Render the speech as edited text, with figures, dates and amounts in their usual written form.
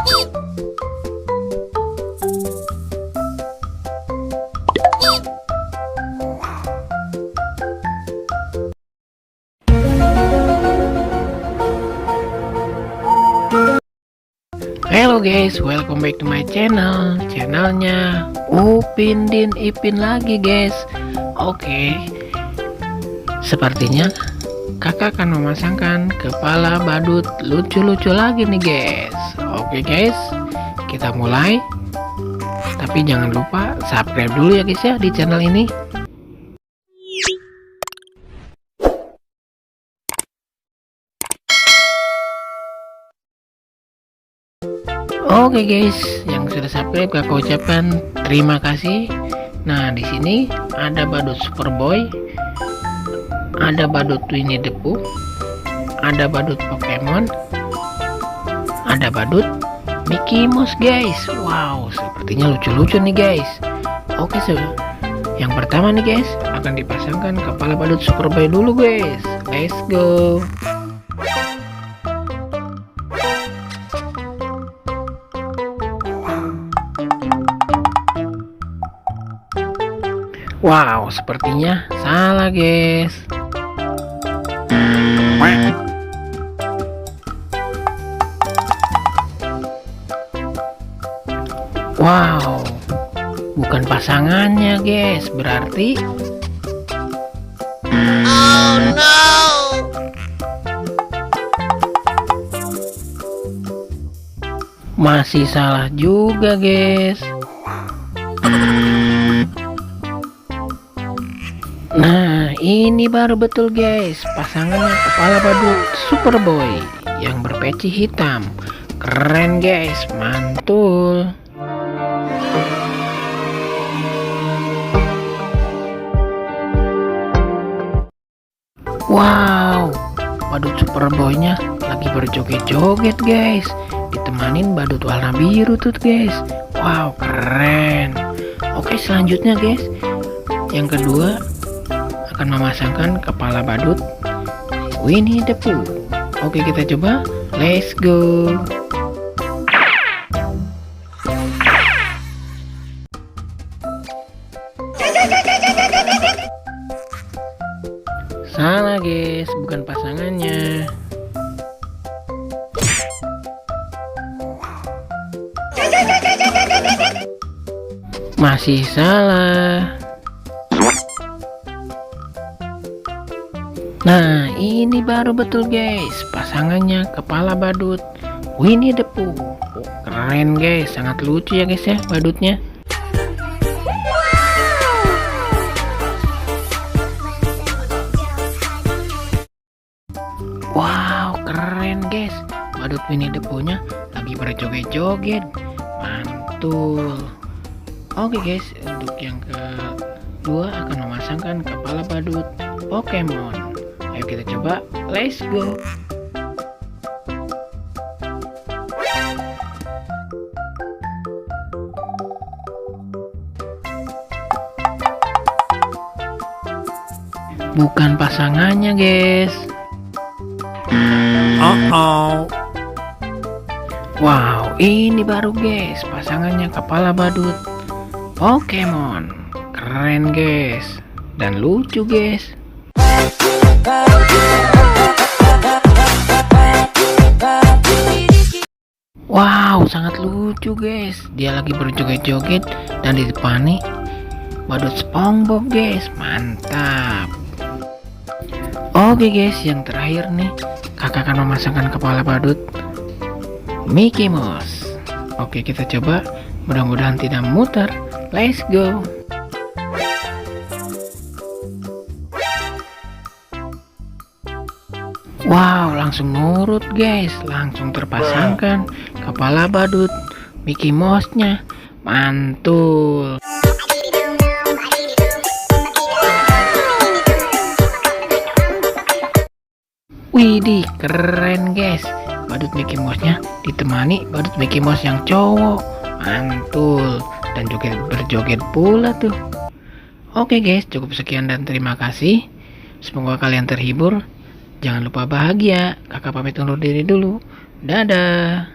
Hello guys, welcome back to my channelnya Upin Din Ipin lagi guys. Oke, sepertinya kakak akan memasangkan kepala badut lucu-lucu lagi nih guys. Oke guys, kita mulai. Tapi jangan lupa subscribe dulu ya guys ya di channel ini. Oke guys, yang sudah subscribe kakak ucapkan terima kasih. Nah, di sini ada badut Superboy, ada badut Winnie the Pooh, ada badut Pokemon, ada badut Mickey Mouse guys. Wow, sepertinya lucu-lucu nih guys. Oke, yang pertama nih guys, akan dipasangkan kepala badut Superboy dulu guys. Let's go. Wow, sepertinya salah guys. Wow, bukan pasangannya guys. Berarti oh no, masih salah juga guys. Nah, ini baru betul guys, pasangannya kepala badut Superboy yang berpeci hitam. Keren guys, mantul. Wow, badut Superboy-nya lagi berjoget-joget guys, ditemanin badut warna biru tuh guys. Wow, keren. Oke, selanjutnya guys, yang kedua akan memasangkan kepala badut Winnie the Pooh. Oke, kita coba. Let's go. Salah guys, bukan pasangannya. Masih salah. Nah, ini baru betul guys, pasangannya kepala badut Winnie the Pooh. Keren guys, sangat lucu ya guys ya badutnya. Wow, keren guys, badut Winnie the Pooh-nya lagi berjoget-joget. Mantul. Oke guys, untuk yang kedua akan memasangkan kepala badut Pokemon. Ayo kita coba, let's go. Bukan pasangannya guys. Wow, ini baru guys, pasangannya kepala badut Pokemon. Keren guys, dan lucu guys. Wow, sangat lucu guys. Dia lagi berjoget-joget dan ditepani badut SpongeBob guys. Mantap. Oke guys, yang terakhir nih, kakak akan memasangkan kepala badut Mickey Mouse. Oke, kita coba. Mudah-mudahan tidak muter. Let's go. Wow, langsung nurut guys, langsung terpasangkan kepala badut Mickey Mouse-nya. Mantul. Widih, keren guys, badut Mickey Mouse-nya ditemani badut Mickey Mouse yang cowok. Mantul, dan juga berjoget pula tuh. Oke guys, cukup sekian dan terima kasih. Semoga kalian terhibur. Jangan lupa bahagia. Kakak pamit undur diri dulu. Dadah.